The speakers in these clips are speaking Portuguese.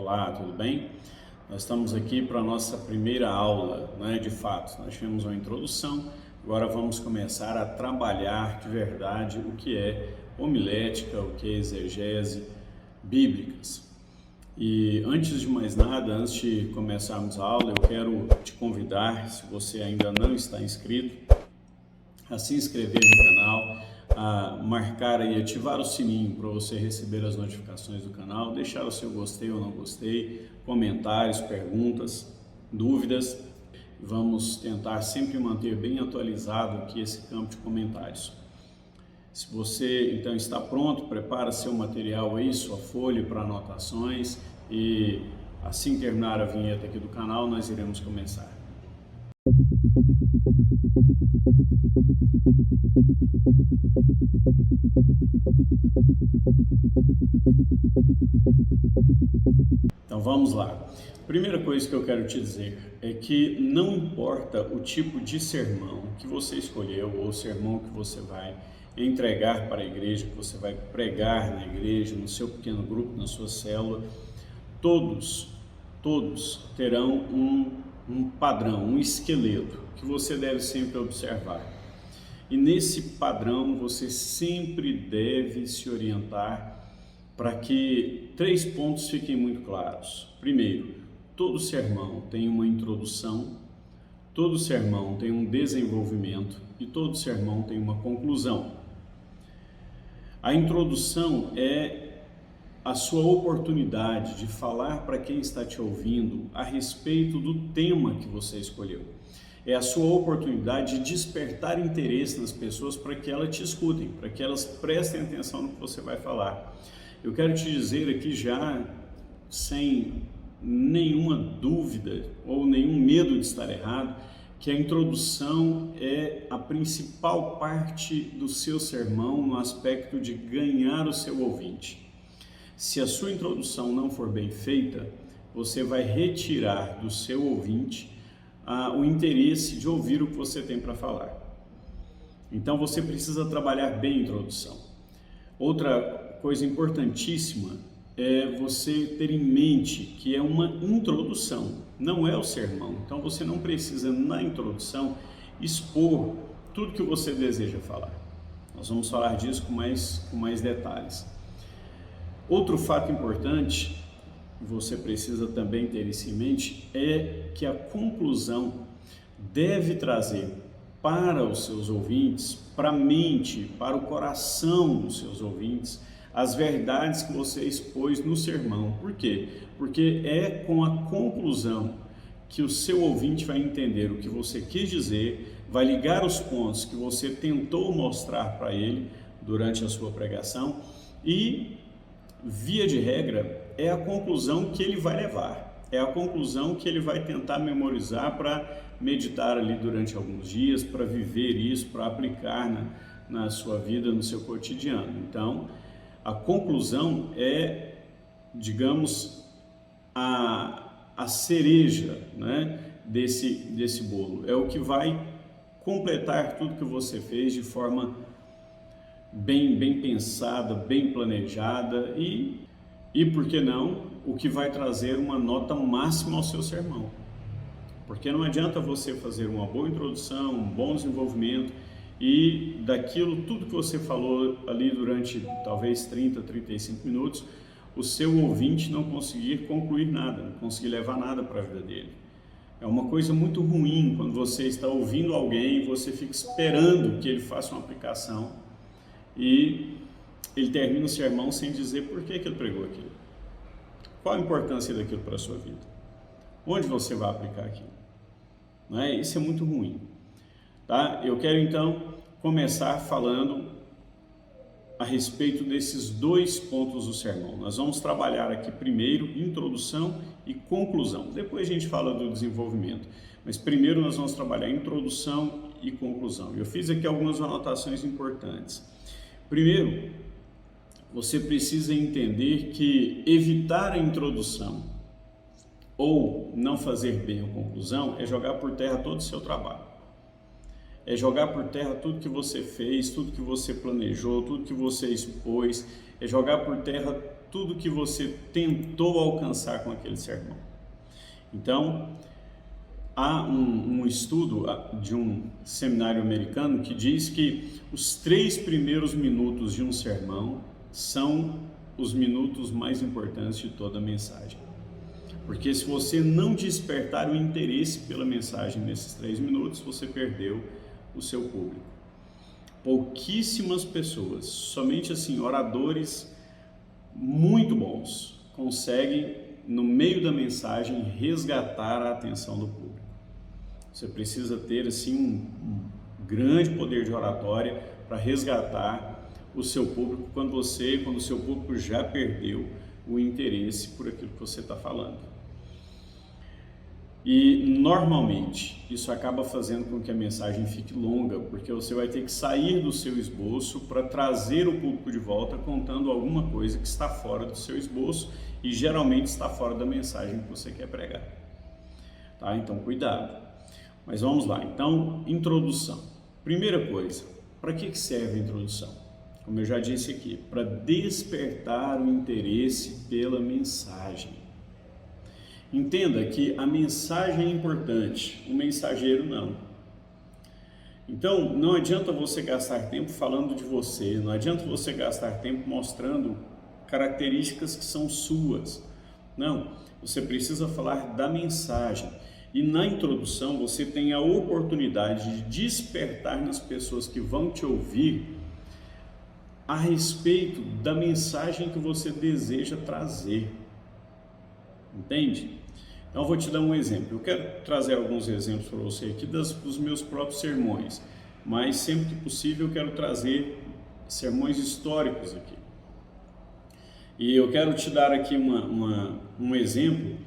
Olá, tudo bem? Nós estamos aqui para a nossa primeira aula, de fato. Nós tivemos uma introdução, agora vamos começar a trabalhar de verdade o que é homilética, o que é exegese bíblicas. E antes de mais nada, antes de começarmos a aula, eu quero te convidar, se você ainda não está inscrito, a se inscrever no canal, a marcar e ativar o sininho para você receber as notificações do canal, deixar o seu gostei ou não gostei, comentários, perguntas, dúvidas. Vamos tentar sempre manter bem atualizado aqui esse campo de comentários. Se você então está pronto, prepara seu material aí, sua folha para anotações, e assim terminar a vinheta aqui do canal, nós iremos começar. Então vamos lá. Primeira coisa que eu quero te dizer é que não importa o tipo de sermão que você escolheu ou o sermão que você vai entregar para a igreja, que você vai pregar na igreja, no seu pequeno grupo, na sua célula, todos terão um padrão, um esqueleto que você deve sempre observar. E nesse padrão você sempre deve se orientar para que 3 pontos fiquem muito claros. Primeiro, todo sermão tem uma introdução, todo sermão tem um desenvolvimento e todo sermão tem uma conclusão. A introdução é a sua oportunidade de falar para quem está te ouvindo a respeito do tema que você escolheu. É a sua oportunidade de despertar interesse nas pessoas para que elas te escutem, para que elas prestem atenção no que você vai falar. Eu quero te dizer aqui já, sem nenhuma dúvida ou nenhum medo de estar errado, que a introdução é a principal parte do seu sermão no aspecto de ganhar o seu ouvinte. Se a sua introdução não for bem feita, você vai retirar do seu ouvinte o interesse de ouvir o que você tem para falar. Então você precisa trabalhar bem a introdução. Outra coisa importantíssima é você ter em mente que é uma introdução, não é o sermão. Então você não precisa, na introdução, expor tudo que você deseja falar. Nós vamos falar disso com mais detalhes. Outro fato importante, você precisa também ter isso em mente, é que a conclusão deve trazer para os seus ouvintes, para a mente, para o coração dos seus ouvintes, as verdades que você expôs no sermão. Por quê? Porque é com a conclusão que o seu ouvinte vai entender o que você quis dizer, vai ligar os pontos que você tentou mostrar para ele durante a sua pregação e, via de regra, é a conclusão que ele vai levar, é a conclusão que ele vai tentar memorizar para meditar ali durante alguns dias, para viver isso, para aplicar na sua vida, no seu cotidiano. Então, a conclusão é, digamos, a cereja, desse bolo, é o que vai completar tudo que você fez de forma bem pensada, bem planejada e, por que não, o que vai trazer uma nota máxima ao seu sermão. Porque não adianta você fazer uma boa introdução, um bom desenvolvimento e daquilo, tudo que você falou ali durante talvez 30, 35 minutos, o seu ouvinte não conseguir concluir nada, não conseguir levar nada para a vida dele. É uma coisa muito ruim quando você está ouvindo alguém e você fica esperando que ele faça uma aplicação e ele termina o sermão sem dizer por que ele pregou aquilo. Qual a importância daquilo para a sua vida? Onde você vai aplicar aquilo? Isso é muito ruim. Tá? Eu quero então começar falando a respeito desses 2 pontos do sermão. Nós vamos trabalhar aqui primeiro introdução e conclusão. Depois a gente fala do desenvolvimento. Mas primeiro nós vamos trabalhar introdução e conclusão. Eu fiz aqui algumas anotações importantes. Primeiro, você precisa entender que evitar a introdução ou não fazer bem a conclusão é jogar por terra todo o seu trabalho. É jogar por terra tudo que você fez, tudo que você planejou, tudo que você expôs, é jogar por terra tudo que você tentou alcançar com aquele sermão. Então, há um estudo de um seminário americano que diz que os 3 primeiros minutos de um sermão são os minutos mais importantes de toda a mensagem. Porque se você não despertar o interesse pela mensagem nesses 3 minutos, você perdeu o seu público. Pouquíssimas pessoas, somente assim, oradores muito bons, conseguem, no meio da mensagem, resgatar a atenção do público. Você precisa ter assim um grande poder de oratória para resgatar o seu público quando o seu público já perdeu o interesse por aquilo que você está falando. E normalmente isso acaba fazendo com que a mensagem fique longa, porque você vai ter que sair do seu esboço para trazer o público de volta contando alguma coisa que está fora do seu esboço e geralmente está fora da mensagem que você quer pregar. Tá? Então cuidado. Mas vamos lá. Então, introdução. Primeira coisa, para que serve a introdução? Como eu já disse aqui, para despertar o interesse pela mensagem. Entenda que a mensagem é importante, o mensageiro não. Então, não adianta você gastar tempo falando de você, não adianta você gastar tempo mostrando características que são suas. Não, você precisa falar da mensagem. E na introdução você tem a oportunidade de despertar nas pessoas que vão te ouvir a respeito da mensagem que você deseja trazer. Entende? Então eu vou te dar um exemplo. Eu quero trazer alguns exemplos para você aqui dos meus próprios sermões, mas sempre que possível eu quero trazer sermões históricos aqui. E eu quero te dar aqui um exemplo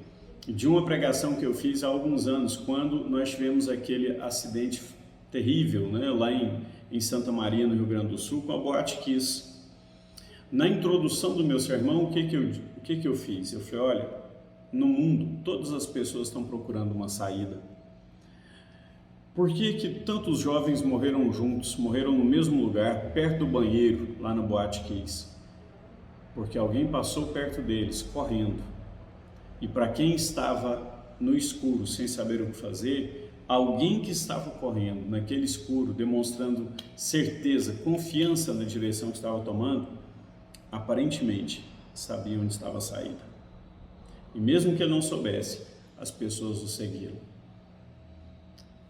de uma pregação que eu fiz há alguns anos, quando nós tivemos aquele acidente terrível, né, lá em Santa Maria, no Rio Grande do Sul, com a Boate Kiss. Na introdução do meu sermão, o que eu fiz? Eu falei, olha, no mundo, todas as pessoas estão procurando uma saída. Por que tantos jovens morreram juntos, morreram no mesmo lugar, perto do banheiro, lá na Boate Kiss? Porque alguém passou perto deles, correndo. E para quem estava no escuro, sem saber o que fazer, alguém que estava correndo naquele escuro, demonstrando certeza, confiança na direção que estava tomando, aparentemente sabia onde estava a saída. E mesmo que ele não soubesse, as pessoas o seguiram.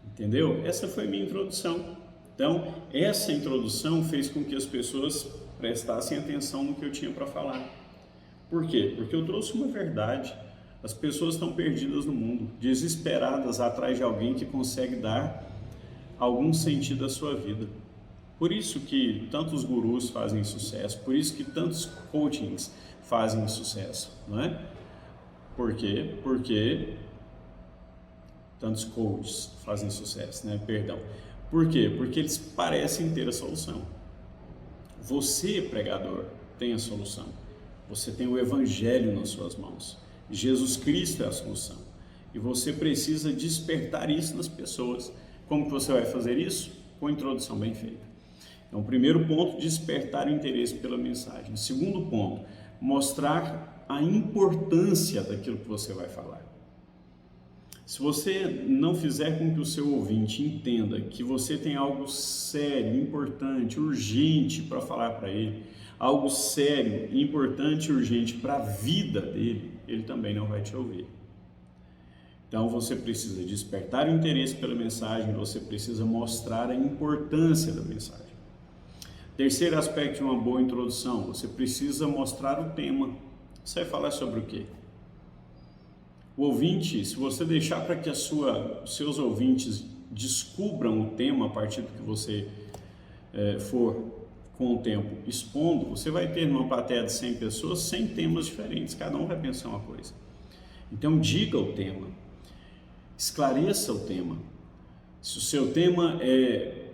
Entendeu? Essa foi a minha introdução. Então, essa introdução fez com que as pessoas prestassem atenção no que eu tinha para falar. Por quê? Porque eu trouxe uma verdade. As pessoas estão perdidas no mundo, desesperadas atrás de alguém que consegue dar algum sentido à sua vida. Por isso que tantos gurus fazem sucesso, por isso que tantos coachings fazem sucesso, não é? Por quê? Porque tantos coaches fazem sucesso, né? Perdão. Por quê? Porque eles parecem ter a solução. Você, pregador, tem a solução. Você tem o evangelho nas suas mãos. Jesus Cristo é a solução. E você precisa despertar isso nas pessoas. Como que você vai fazer isso? Com a introdução bem feita. Então, primeiro ponto, despertar o interesse pela mensagem. Segundo ponto, mostrar a importância daquilo que você vai falar. Se você não fizer com que o seu ouvinte entenda que você tem algo sério, importante, urgente para falar para ele, algo sério, importante e urgente para a vida dele, ele também não vai te ouvir. Então você precisa despertar o interesse pela mensagem, você precisa mostrar a importância da mensagem. Terceiro aspecto de uma boa introdução, você precisa mostrar o tema. Você vai falar sobre o quê? O ouvinte, se você deixar para que os seus ouvintes descubram o tema a partir do que você for com o tempo expondo, você vai ter numa plateia de 100 pessoas 100 temas diferentes, cada um vai pensar uma coisa. Então diga o tema, esclareça o tema. Se o seu tema é,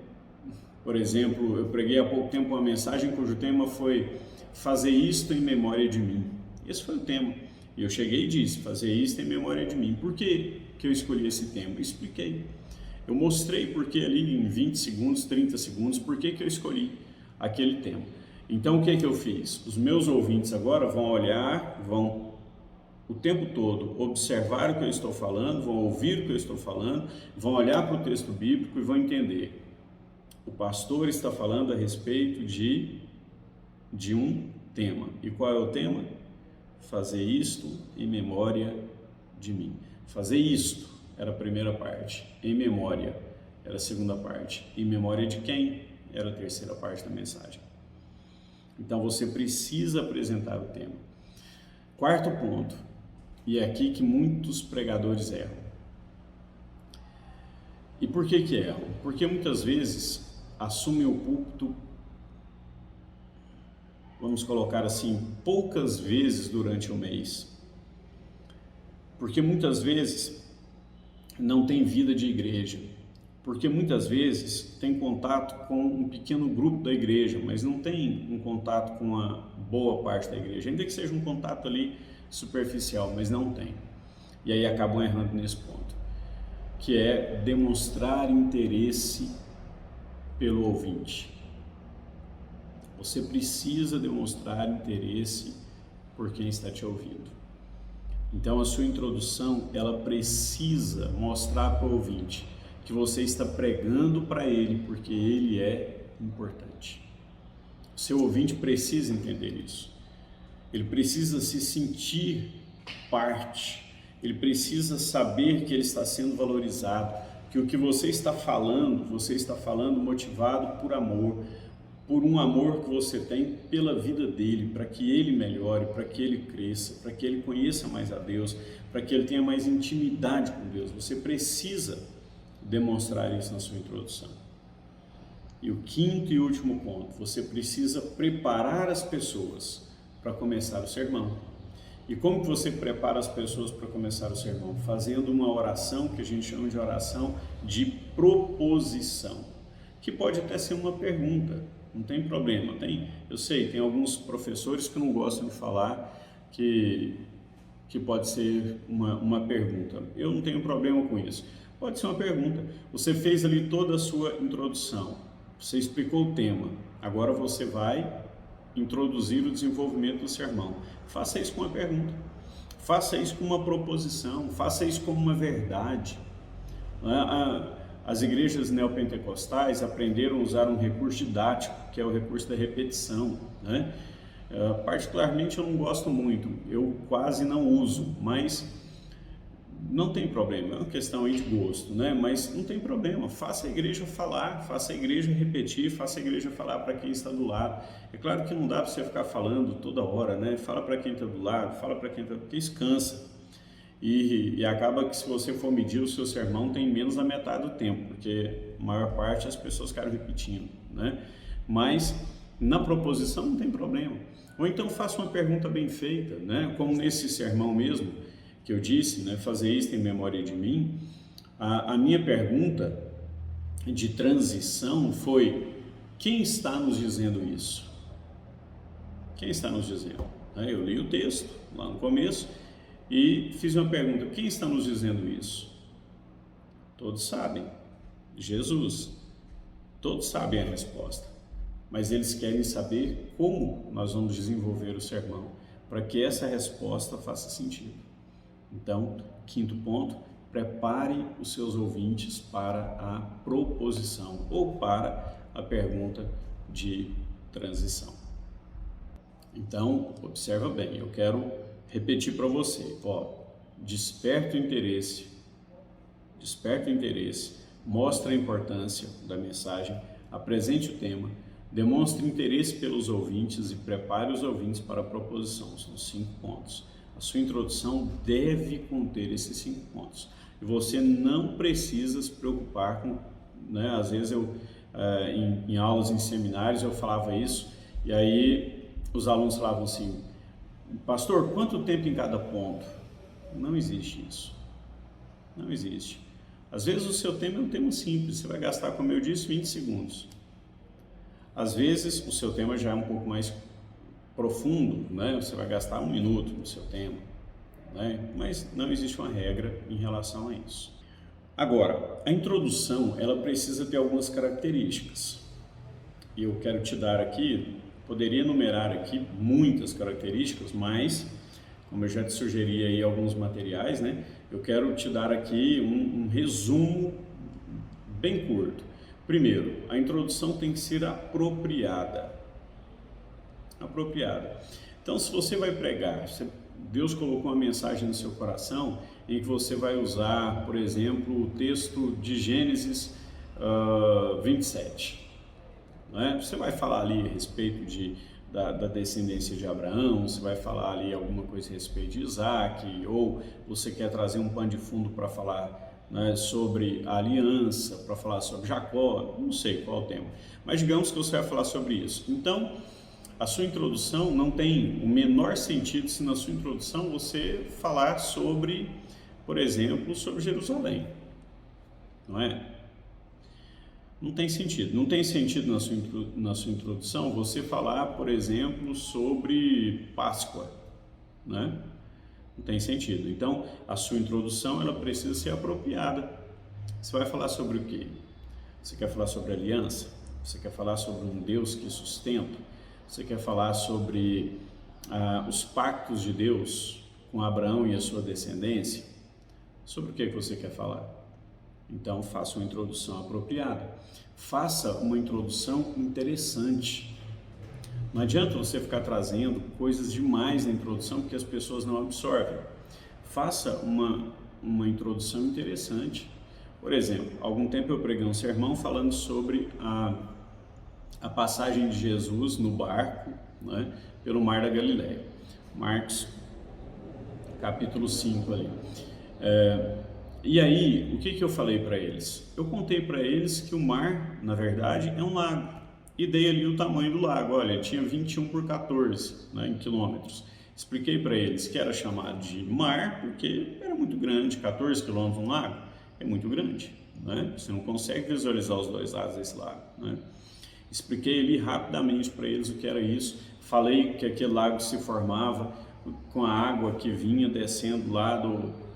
por exemplo, eu preguei há pouco tempo uma mensagem cujo tema foi fazer isto em memória de mim. Esse foi o tema. E eu cheguei e disse, fazer isto em memória de mim. Por que eu escolhi esse tema? Eu expliquei. Eu mostrei porque ali em 20 segundos, 30 segundos, por que eu escolhi aquele tema. Então, o que eu fiz? Os meus ouvintes agora vão olhar, vão o tempo todo observar o que eu estou falando, vão ouvir o que eu estou falando, vão olhar para o texto bíblico e vão entender. O pastor está falando a respeito de um tema. E qual é o tema? Fazer isto em memória de mim. Fazer isto era a primeira parte, em memória era a segunda parte. Em memória de quem? Era a terceira parte da mensagem. Então você precisa apresentar o tema. Quarto ponto, e é aqui que muitos pregadores erram. E por que erram? Porque muitas vezes assumem o púlpito, vamos colocar assim, poucas vezes durante o mês. Porque muitas vezes não tem vida de igreja. Porque muitas vezes tem contato com um pequeno grupo da igreja, mas não tem um contato com uma boa parte da igreja. Ainda que seja um contato ali superficial, mas não tem. E aí acabam errando nesse ponto, que é demonstrar interesse pelo ouvinte. Você precisa demonstrar interesse por quem está te ouvindo. Então a sua introdução, ela precisa mostrar para o ouvinte que você está pregando para ele porque ele é importante. O seu ouvinte precisa entender isso. Ele precisa se sentir parte. Ele precisa saber que ele está sendo valorizado, que o que você está falando motivado por amor, por um amor que você tem pela vida dele, para que ele melhore, para que ele cresça, para que ele conheça mais a Deus, para que ele tenha mais intimidade com Deus. Você precisa demonstrar isso na sua introdução. E o quinto e último ponto, você precisa preparar as pessoas para começar o sermão. E como que você prepara as pessoas para começar o sermão? Fazendo uma oração que a gente chama de oração de proposição, que pode até ser uma pergunta, não tem problema. Eu sei, tem alguns professores que não gostam de falar que pode ser uma pergunta. Eu não tenho problema com isso. Pode ser uma pergunta. Você fez ali toda a sua introdução, você explicou o tema, agora você vai introduzir o desenvolvimento do sermão. Faça isso com uma pergunta, faça isso com uma proposição, faça isso como uma verdade. As igrejas neopentecostais aprenderam a usar um recurso didático, que é o recurso da repetição, né? Particularmente eu não gosto muito, eu quase não uso, mas não tem problema, é uma questão aí de gosto, né? Mas não tem problema, faça a igreja falar, faça a igreja repetir, faça a igreja falar para quem está do lado. É claro que não dá para você ficar falando toda hora, né? Fala para quem está do lado, fala para quem está... porque isso cansa. E acaba que se você for medir o seu sermão, tem menos da metade do tempo, porque a maior parte as pessoas ficaram repetindo, né? Mas na proposição não tem problema. Ou então faça uma pergunta bem feita, né? Como nesse sermão mesmo, que eu disse, né, fazer isso em memória de mim, a minha pergunta de transição foi: quem está nos dizendo isso? Quem está nos dizendo? Eu li o texto lá no começo e fiz uma pergunta: quem está nos dizendo isso? Todos sabem, Jesus. Todos sabem a resposta, mas eles querem saber como nós vamos desenvolver o sermão para que essa resposta faça sentido. Então, quinto ponto, prepare os seus ouvintes para a proposição ou para a pergunta de transição. Então, observa bem, eu quero repetir para você, desperta o interesse, mostra a importância da mensagem, apresente o tema, demonstre interesse pelos ouvintes e prepare os ouvintes para a proposição. São 5 pontos. A sua introdução deve conter esses 5 pontos. E você não precisa se preocupar com, né? Às vezes em aulas, em seminários, eu falava isso, e aí os alunos falavam assim: pastor, quanto tempo em cada ponto? Não existe isso. Não existe. Às vezes o seu tema é um tema simples, você vai gastar, como eu disse, 20 segundos. Às vezes o seu tema já é um pouco mais profundo, né? Você vai gastar 1 minuto no seu tema, né? Mas não existe uma regra em relação a isso. Agora, a introdução, ela precisa ter algumas características. E eu quero te dar aqui, Poderia enumerar aqui muitas características, mas, como eu já te sugeri aí alguns materiais, né, eu quero te dar aqui um resumo bem curto. Primeiro, a introdução tem que ser apropriada. Então, se você vai pregar, Deus colocou uma mensagem no seu coração em que você vai usar, por exemplo, o texto de Gênesis 27. Né? Você vai falar ali a respeito da descendência de Abraão, você vai falar ali alguma coisa a respeito de Isaac, ou você quer trazer um pano de fundo para falar, né, sobre a aliança, para falar sobre Jacó, não sei qual é o tema, mas digamos que você vai falar sobre isso. Então, a sua introdução não tem o menor sentido se na sua introdução você falar sobre, por exemplo, sobre Jerusalém, não é? Não tem sentido. Não tem sentido na sua introdução você falar, por exemplo, sobre Páscoa, né? Não tem sentido. Então, a sua introdução ela precisa ser apropriada. Você vai falar sobre o quê? Você quer falar sobre aliança? Você quer falar sobre um Deus que sustenta? Você quer falar sobre os pactos de Deus com Abraão e a sua descendência? Sobre o que você quer falar? Então, faça uma introdução apropriada. Faça uma introdução interessante. Não adianta você ficar trazendo coisas demais na introdução porque as pessoas não absorvem. Faça uma introdução interessante. Por exemplo, há algum tempo eu preguei um sermão falando sobre a passagem de Jesus no barco, né, pelo Mar da Galileia. Marcos, capítulo 5 ali. E aí, o que eu falei para eles? Eu contei para eles que o mar, na verdade, é um lago. E dei ali o tamanho do lago. Olha, tinha 21 por 14, né, em quilômetros. Expliquei para eles que era chamado de mar porque era muito grande. 14 quilômetros um lago é muito grande, né? Você não consegue visualizar os dois lados desse lago, né? Expliquei ali rapidamente para eles o que era isso. Falei que aquele lago se formava com a água que vinha descendo lá do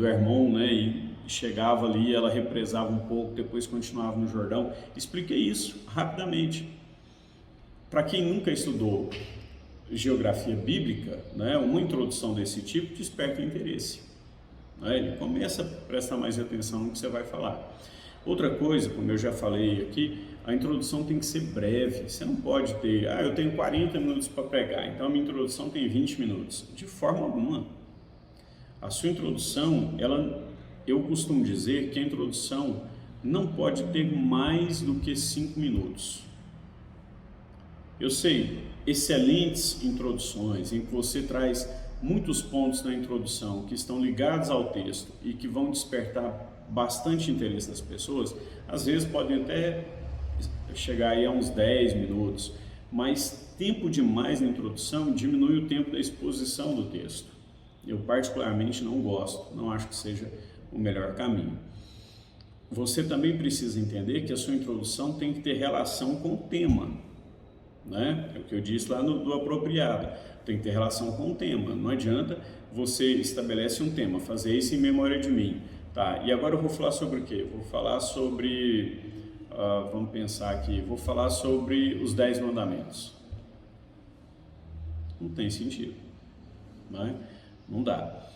Hermon, né, e chegava ali, ela represava um pouco, depois continuava no Jordão. Expliquei isso rapidamente. Para quem nunca estudou geografia bíblica, né, uma introdução desse tipo desperta interesse. Né, ele começa a prestar mais atenção no que você vai falar. Outra coisa, como eu já falei aqui, a introdução tem que ser breve. Você não pode ter, eu tenho 40 minutos para pregar, então a minha introdução tem 20 minutos. De forma alguma. A sua introdução, eu costumo dizer que a introdução não pode ter mais do que 5 minutos. Eu sei, excelentes introduções em que você traz muitos pontos na introdução que estão ligados ao texto e que vão despertar bastante interesse das pessoas, às vezes podem até chegar aí a uns 10 minutos, mas tempo demais na introdução diminui o tempo da exposição do texto. Eu particularmente não gosto, não acho que seja o melhor caminho. Você também precisa entender que a sua introdução tem que ter relação com o tema, né? É o que eu disse lá do apropriado, tem que ter relação com o tema. Não adianta você estabelece um tema, fazer isso em memória de mim, tá? E agora eu vou falar sobre o quê? Vou falar sobre, vamos pensar aqui, vou falar sobre os 10 mandamentos. Não tem sentido, né? Não dá.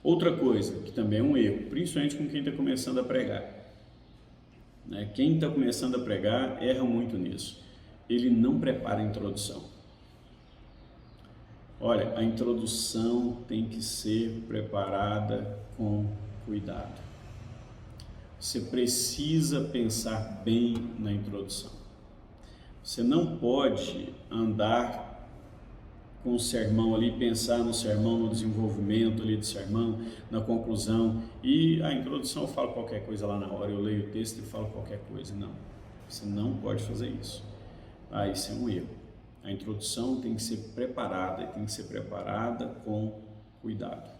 Outra coisa, que também é um erro, principalmente com quem está começando a pregar, né? Quem está começando a pregar erra muito nisso. Ele não prepara a introdução. Olha, a introdução tem que ser preparada com cuidado. Você precisa pensar bem na introdução. Você não pode andar com o sermão ali, pensar no sermão, no desenvolvimento ali do sermão, na conclusão, e a introdução eu falo qualquer coisa lá na hora, eu leio o texto e falo qualquer coisa. Não, você não pode fazer isso. Isso é um erro. A introdução tem que ser preparada e tem que ser preparada com cuidado.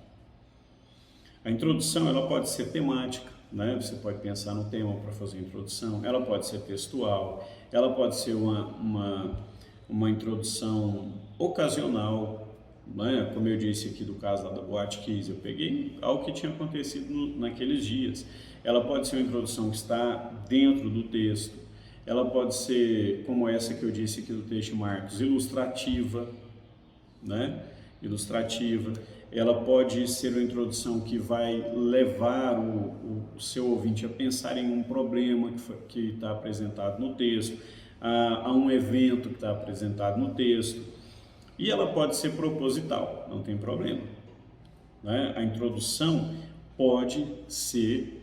A introdução ela pode ser temática, né? Você pode pensar no tema para fazer a introdução, ela pode ser textual, ela pode ser uma introdução ocasional, né? Como eu disse aqui do caso lá da Boate Kiss, eu peguei algo que tinha acontecido naqueles dias. Ela pode ser uma introdução que está dentro do texto, ela pode ser, como essa que eu disse aqui do texto de Marcos, ilustrativa, né? Ilustrativa. Ela pode ser uma introdução que vai levar o seu ouvinte a pensar em um problema que está apresentado no texto, a um evento que está apresentado no texto. E ela pode ser proposital, não tem problema, né? A introdução pode ser,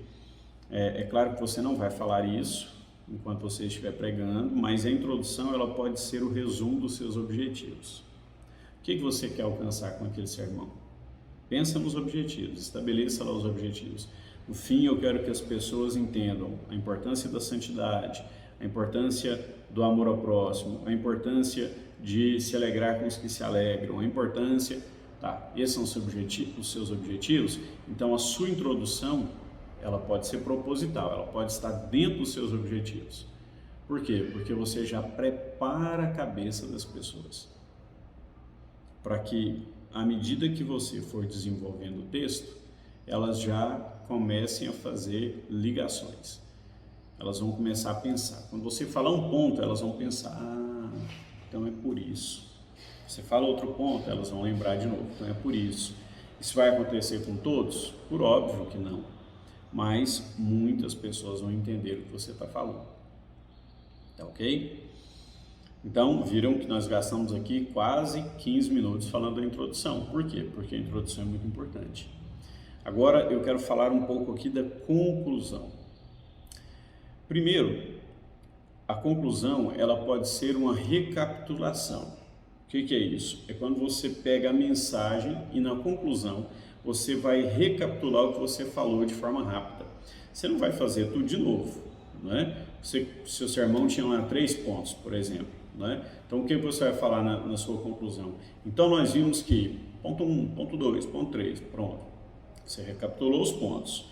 é claro que você não vai falar isso enquanto você estiver pregando, mas a introdução ela pode ser o resumo dos seus objetivos. O que você quer alcançar com aquele sermão? Pensa nos objetivos, estabeleça lá os objetivos. No fim, eu quero que as pessoas entendam a importância da santidade, a importância do amor ao próximo, a importância de se alegrar com os que se alegram, a importância... Tá, esses são os seus objetivos. Então, a sua introdução, ela pode ser proposital, ela pode estar dentro dos seus objetivos. Por quê? Porque você já prepara a cabeça das pessoas para que, à medida que você for desenvolvendo o texto, elas já comecem a fazer ligações. Elas vão começar a pensar. Quando você falar um ponto, elas vão pensar, então é por isso. Você fala outro ponto, elas vão lembrar de novo, então é por isso. Isso vai acontecer com todos? Por óbvio que não. Mas muitas pessoas vão entender o que você está falando. Tá ok? Então, viram que nós gastamos aqui quase 15 minutos falando da introdução. Por quê? Porque a introdução é muito importante. Agora, eu quero falar um pouco aqui da conclusão. Primeiro, a conclusão, ela pode ser uma recapitulação. O que é isso? É quando você pega a mensagem e na conclusão você vai recapitular o que você falou de forma rápida. Você não vai fazer tudo de novo, né? Seu sermão tinha lá 3 pontos, por exemplo, né? Então o que você vai falar na sua conclusão? Então nós vimos que ponto 1, ponto 2, ponto 3, pronto. Você recapitulou os pontos.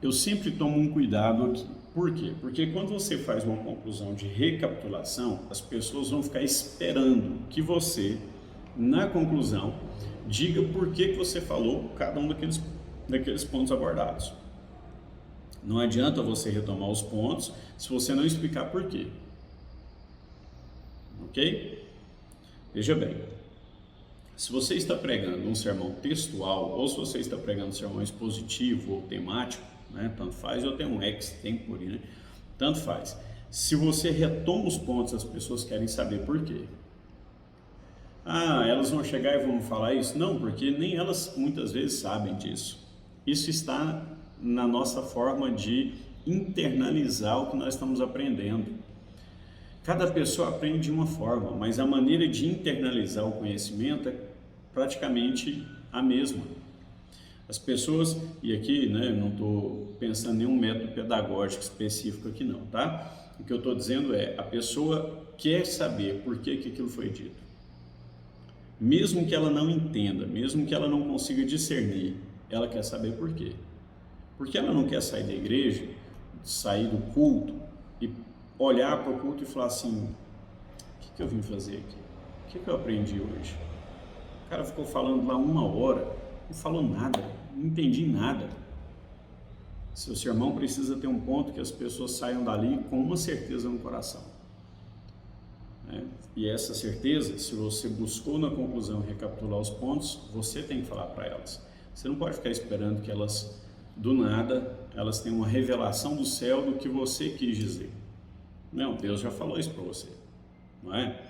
Eu sempre tomo um cuidado aqui. Por quê? Porque quando você faz uma conclusão de recapitulação, as pessoas vão ficar esperando que você, na conclusão, diga por que você falou cada um daqueles pontos abordados. Não adianta você retomar os pontos se você não explicar por quê. Ok? Veja bem, se você está pregando um sermão textual ou se você está pregando um sermão expositivo ou temático, né, tanto faz, ou tem um ex-tempore, né? Tanto faz. Se você retoma os pontos, as pessoas querem saber por quê. Elas vão chegar e vão falar isso? Não, porque nem elas muitas vezes sabem disso. Isso está na nossa forma de internalizar o que nós estamos aprendendo. Cada pessoa aprende de uma forma, mas a maneira de internalizar o conhecimento é praticamente a mesma. As pessoas, e aqui, né, não estou pensando em nenhum método pedagógico específico aqui não, tá? O que eu estou dizendo é, a pessoa quer saber por que aquilo foi dito. Mesmo que ela não entenda, mesmo que ela não consiga discernir, ela quer saber por quê. Porque ela não quer sair da igreja, sair do culto e olhar para o culto e falar assim, o que eu vim fazer aqui? O que eu aprendi hoje? O cara ficou falando lá 1 hora, não falou nada, não entendi nada. Seu sermão precisa ter um ponto que as pessoas saiam dali com uma certeza no coração. E essa certeza, se você buscou na conclusão recapitular os pontos, você tem que falar para elas. Você não pode ficar esperando que elas, do nada, elas tenham uma revelação do céu do que você quis dizer. Não, Deus já falou isso para você, não é?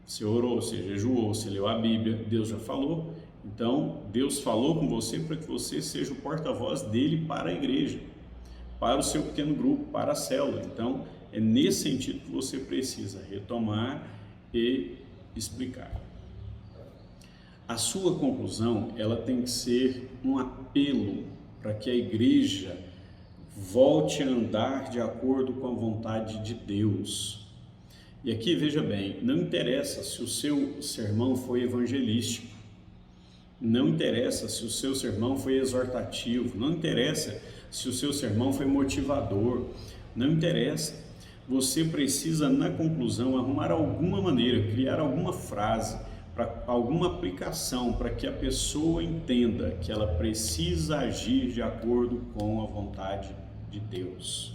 Você orou, você jejuou, você leu a Bíblia, Deus já falou. Então, Deus falou com você para que você seja o porta-voz dele para a igreja, para o seu pequeno grupo, para a célula. Então, é nesse sentido que você precisa retomar e explicar. A sua conclusão, ela tem que ser um apelo para que a igreja volte a andar de acordo com a vontade de Deus. E aqui, veja bem, não interessa se o seu sermão foi evangelístico, não interessa se o seu sermão foi exortativo, não interessa se o seu sermão foi motivador, não interessa. Você precisa, na conclusão, arrumar alguma maneira, criar alguma frase, alguma aplicação para que a pessoa entenda que ela precisa agir de acordo com a vontade de Deus.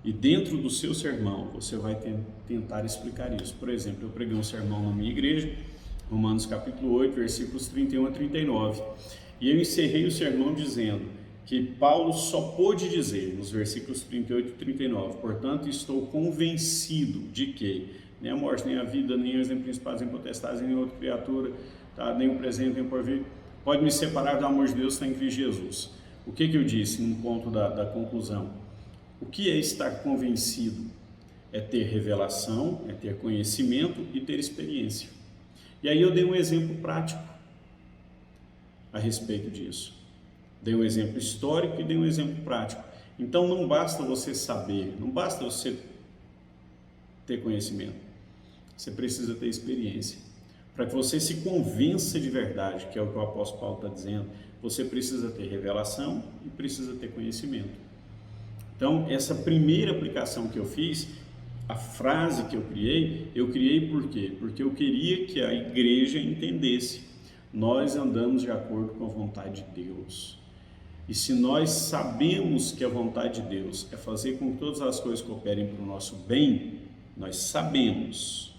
E dentro do seu sermão, você vai tentar explicar isso. Por exemplo, eu preguei um sermão na minha igreja, Romanos capítulo 8, versículos 31 a 39. E eu encerrei o sermão dizendo que Paulo só pôde dizer, nos versículos 38 e 39, portanto, estou convencido de que nem a morte, nem a vida, nem os principados, nem potestades, nem outra criatura, tá? Nem o presente, nem o porvir, pode me separar do amor de Deus, está em Cristo Jesus. O que eu disse no ponto da conclusão? O que é estar convencido? É ter revelação, é ter conhecimento e ter experiência. E aí eu dei um exemplo prático a respeito disso. Dei um exemplo histórico e dei um exemplo prático. Então não basta você saber, não basta você ter conhecimento. Você precisa ter experiência. Para que você se convença de verdade, que é o que o apóstolo Paulo está dizendo, você precisa ter revelação e precisa ter conhecimento. Então, essa primeira aplicação que eu fiz, a frase que eu criei por quê? Porque eu queria que a igreja entendesse. Nós andamos de acordo com a vontade de Deus. E se nós sabemos que a vontade de Deus é fazer com que todas as coisas cooperem para o nosso bem, nós sabemos.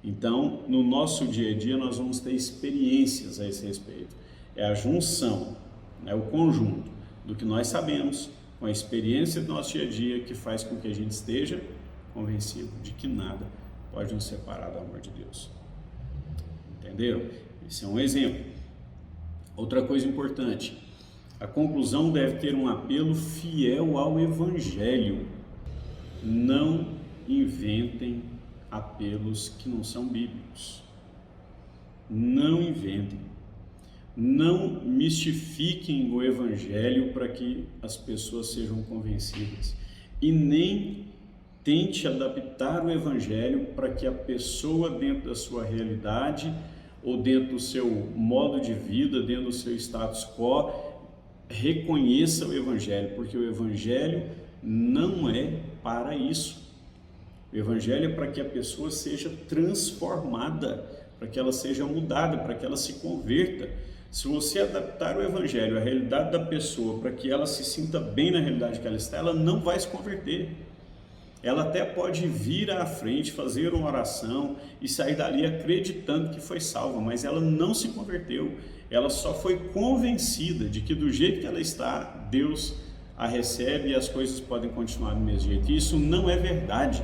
Então, no nosso dia a dia, nós vamos ter experiências a esse respeito. É a junção, é o conjunto do que nós sabemos com a experiência do nosso dia a dia que faz com que a gente esteja convencido de que nada pode nos separar do amor de Deus. Entenderam? Esse é um exemplo. Outra coisa importante, a conclusão deve ter um apelo fiel ao Evangelho. Não inventem apelos que não são bíblicos. Não inventem. Não mistifiquem o Evangelho para que as pessoas sejam convencidas. E nem tente adaptar o Evangelho para que a pessoa, dentro da sua realidade, ou dentro do seu modo de vida, dentro do seu status quo, reconheça o Evangelho, porque o Evangelho não é para isso. O Evangelho é para que a pessoa seja transformada, para que ela seja mudada, para que ela se converta. Se você adaptar o Evangelho à realidade da pessoa para que ela se sinta bem na realidade que ela está, ela não vai se converter. Ela até pode vir à frente, fazer uma oração e sair dali acreditando que foi salva, mas ela não se converteu. Ela só foi convencida de que do jeito que ela está, Deus a recebe e as coisas podem continuar do mesmo jeito. E isso não é verdade.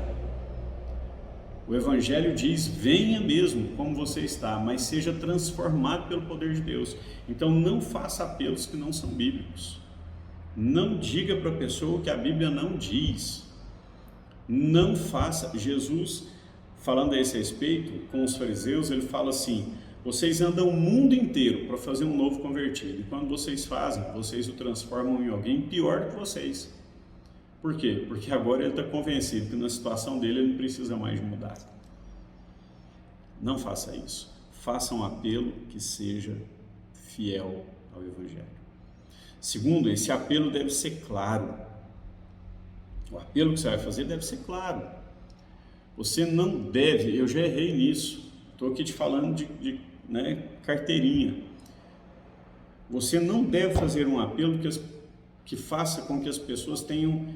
O Evangelho diz, venha mesmo como você está, mas seja transformado pelo poder de Deus. Então não faça apelos que não são bíblicos. Não diga para a pessoa o que a Bíblia não diz. Não faça. Jesus, falando a esse respeito com os fariseus, ele fala assim, vocês andam o mundo inteiro para fazer um novo convertido. E quando vocês fazem, vocês o transformam em alguém pior que vocês. Por quê? Porque agora ele está convencido que na situação dele ele não precisa mais de mudar. Não faça isso. Faça um apelo que seja fiel ao Evangelho. Segundo, esse apelo deve ser claro. O apelo que você vai fazer deve ser claro. Você não deve, eu já errei nisso. Estou aqui te falando de carteirinha. Você não deve fazer um apelo que faça com que as pessoas tenham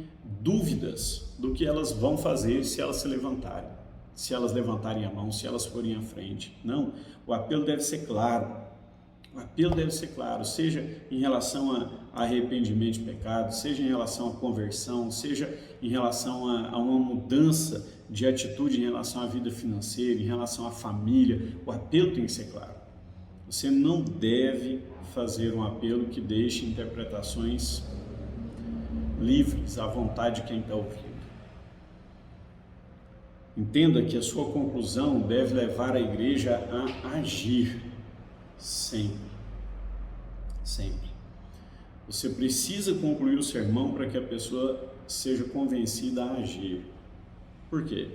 dúvidas do que elas vão fazer se elas se levantarem, se elas levantarem a mão, se elas forem à frente. Não, o apelo deve ser claro. O apelo deve ser claro, seja em relação a arrependimento de pecado, seja em relação à conversão, seja em relação a uma mudança de atitude em relação à vida financeira, em relação à família. O apelo tem que ser claro. Você não deve fazer um apelo que deixe interpretações livres, à vontade de quem está ouvindo. Entenda que a sua conclusão deve levar a igreja a agir sempre. Sempre. Você precisa concluir o sermão para que a pessoa seja convencida a agir. Por quê?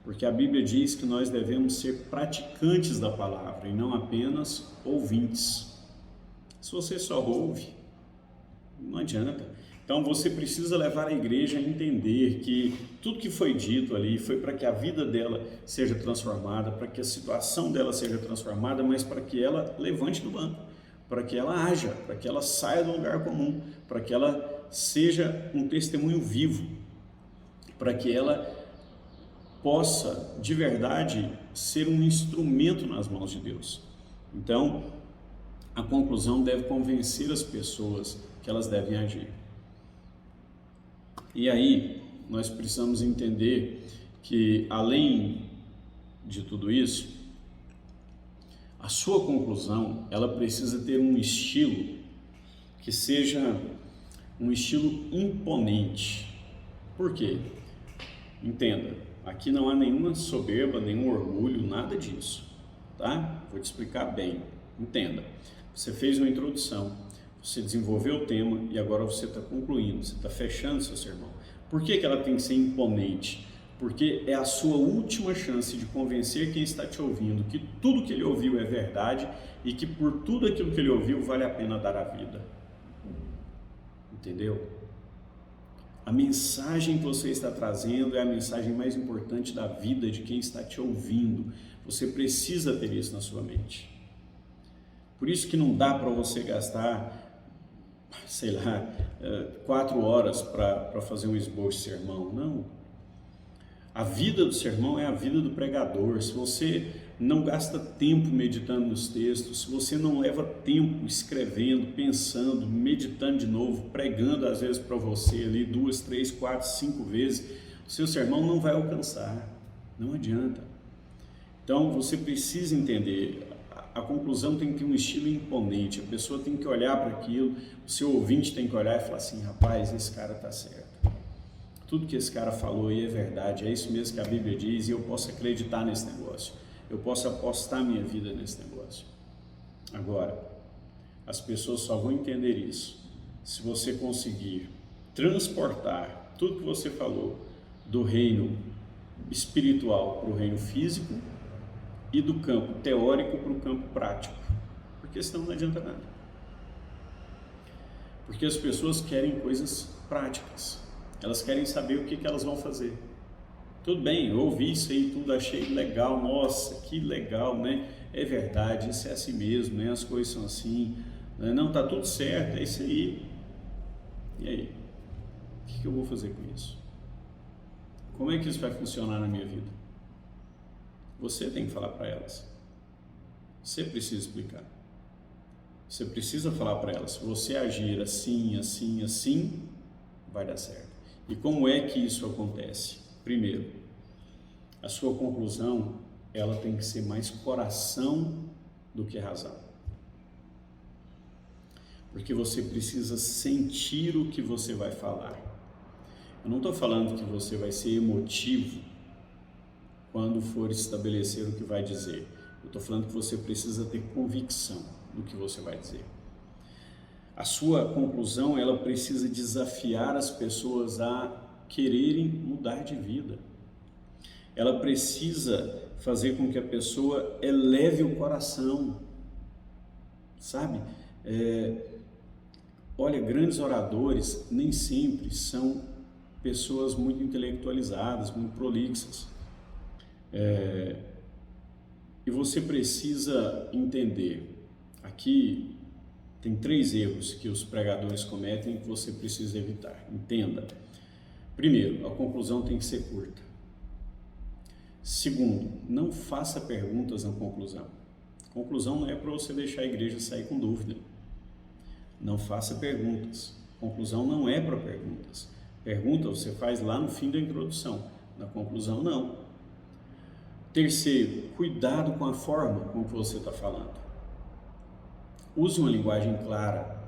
Porque a Bíblia diz que nós devemos ser praticantes da palavra e não apenas ouvintes. Se você só ouve, não adianta. Então você precisa levar a igreja a entender que tudo que foi dito ali foi para que a vida dela seja transformada, para que a situação dela seja transformada, mas para que ela levante do banco, para que ela haja, para que ela saia do lugar comum, para que ela seja um testemunho vivo. para que ela possa, de verdade, ser um instrumento nas mãos de Deus. Então, a conclusão deve convencer as pessoas que elas devem agir. E aí, nós precisamos entender que, além de tudo isso, a sua conclusão, ela precisa ter um estilo que seja um estilo imponente. Por quê? Entenda, aqui não há nenhuma soberba, nenhum orgulho, nada disso, tá? Vou te explicar bem. Entenda, você fez uma introdução, você desenvolveu o tema e agora você está concluindo, você está fechando seu sermão. Por que ela tem que ser imponente? Porque é a sua última chance de convencer quem está te ouvindo que tudo que ele ouviu é verdade e que por tudo aquilo que ele ouviu vale a pena dar a vida. Entendeu? A mensagem que você está trazendo é a mensagem mais importante da vida de quem está te ouvindo. Você precisa ter isso na sua mente. Por isso que não dá para você gastar, sei lá, 4 horas para fazer um esboço de sermão. Não. A vida do sermão é a vida do pregador. Se você não gasta tempo meditando nos textos, se você não leva tempo escrevendo, pensando, meditando de novo, pregando às vezes para você ali 2, 3, 4, 5 vezes, o seu sermão não vai alcançar, não adianta. Então você precisa entender, a conclusão tem que ter um estilo imponente, a pessoa tem que olhar para aquilo, o seu ouvinte tem que olhar e falar assim, rapaz, esse cara está certo. Tudo que esse cara falou aí é verdade, é isso mesmo que a Bíblia diz e eu posso acreditar nesse negócio. Eu posso apostar minha vida nesse negócio. Agora, as pessoas só vão entender isso se você conseguir transportar tudo que você falou do reino espiritual para o reino físico e do campo teórico para o campo prático. Porque senão não adianta nada. Porque as pessoas querem coisas práticas. Elas querem saber o que elas vão fazer. Tudo bem, eu ouvi isso aí, tudo achei legal, nossa, que legal, né? É verdade, isso é assim mesmo, né? As coisas são assim, né? Não, tá tudo certo, é isso aí. E aí? O que eu vou fazer com isso? Como é que isso vai funcionar na minha vida? Você tem que falar para elas. Você precisa explicar. Você precisa falar para elas, se você agir assim, assim, assim, vai dar certo. E como é que isso acontece? Primeiro, a sua conclusão, ela tem que ser mais coração do que razão. Porque você precisa sentir o que você vai falar. Eu não estou falando que você vai ser emotivo quando for estabelecer o que vai dizer. Eu estou falando que você precisa ter convicção do que você vai dizer. A sua conclusão, ela precisa desafiar as pessoas a quererem mudar de vida. Ela precisa fazer com que a pessoa eleve o coração, sabe? Olha, grandes oradores nem sempre são pessoas muito intelectualizadas, muito prolixas. E você precisa entender, aqui tem 3 erros que os pregadores cometem que você precisa evitar. Entenda. Primeiro, a conclusão tem que ser curta. Segundo, não faça perguntas na conclusão. Conclusão não é para você deixar a igreja sair com dúvida. Não faça perguntas. Conclusão não é para perguntas. Pergunta você faz lá no fim da introdução. Na conclusão, não. Terceiro, cuidado com a forma com que você está falando. Use uma linguagem clara,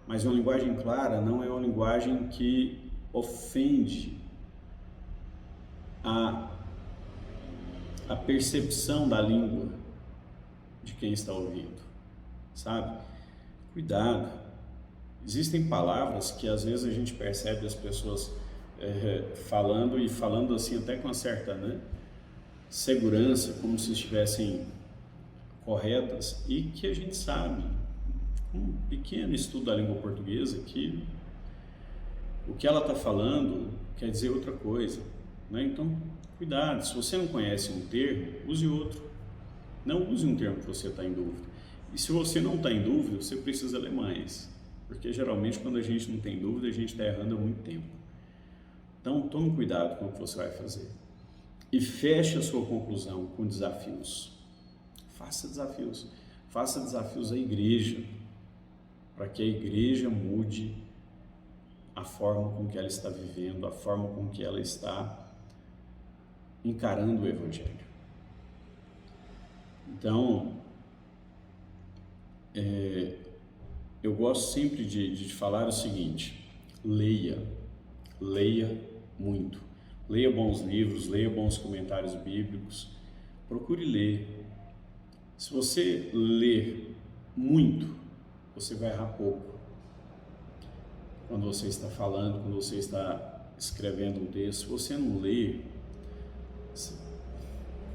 mas uma linguagem clara não é uma linguagem que ofende a percepção da língua de quem está ouvindo, sabe? Cuidado. Existem palavras que às vezes a gente percebe as pessoas falando assim até com uma certa, segurança, como se estivessem corretas, e que a gente sabe, um pequeno estudo da língua portuguesa, que o que ela está falando quer dizer outra coisa, né? Então, cuidado, se você não conhece um termo, use outro. Não use um termo que você está em dúvida. E se você não está em dúvida, você precisa ler mais, porque geralmente quando a gente não tem dúvida, a gente está errando há muito tempo. Então, tome cuidado com o que você vai fazer. E feche a sua conclusão com desafios. Faça desafios. Faça desafios à igreja, para que a igreja mude a forma com que ela está vivendo, a forma com que ela está encarando o Evangelho. Então, eu gosto sempre de falar o seguinte: leia muito, leia bons livros, leia bons comentários bíblicos, procure ler. Se você ler muito, você vai errar pouco. Quando você está falando, quando você está escrevendo um texto, se você não lê,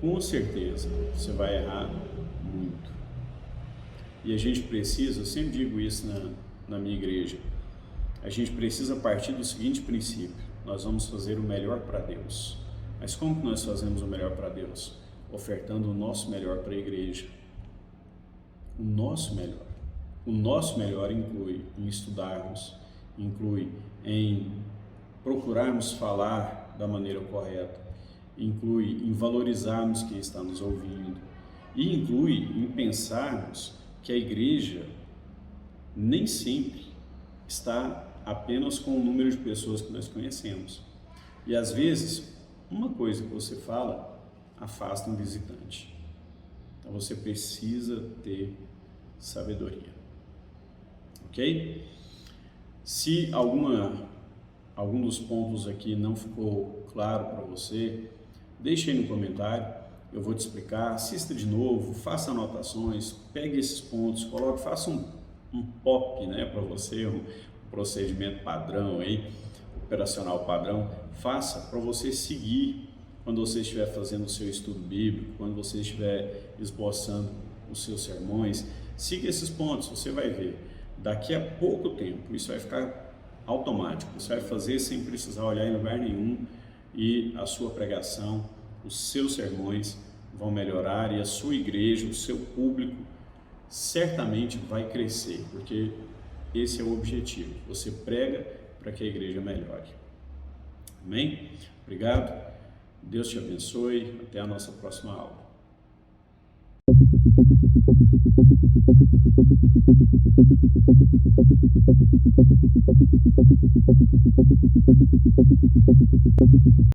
com certeza você vai errar muito. E a gente precisa, eu sempre digo isso na minha igreja, a gente precisa partir do seguinte princípio: nós vamos fazer o melhor para Deus. Mas como que nós fazemos o melhor para Deus? Ofertando o nosso melhor para a igreja. O nosso melhor. O nosso melhor inclui em estudarmos, inclui em procurarmos falar da maneira correta, inclui em valorizarmos quem está nos ouvindo e inclui em pensarmos que a igreja nem sempre está apenas com o número de pessoas que nós conhecemos. E às vezes, uma coisa que você fala afasta um visitante. Então você precisa ter sabedoria. Ok? Se algum dos pontos aqui não ficou claro para você, deixe aí no comentário, eu vou te explicar. Assista de novo, faça anotações, pegue esses pontos, coloque, faça um POP, né, para você, um procedimento padrão aí, operacional padrão, faça para você seguir quando você estiver fazendo o seu estudo bíblico, quando você estiver esboçando os seus sermões. Siga esses pontos, você vai ver, daqui a pouco tempo isso vai ficar automático, você vai fazer sem precisar olhar em lugar nenhum e a sua pregação, os seus sermões vão melhorar e a sua igreja, o seu público certamente vai crescer, porque esse é o objetivo, você prega para que a igreja melhore. Amém? Obrigado, Deus te abençoe, até a nossa próxima aula.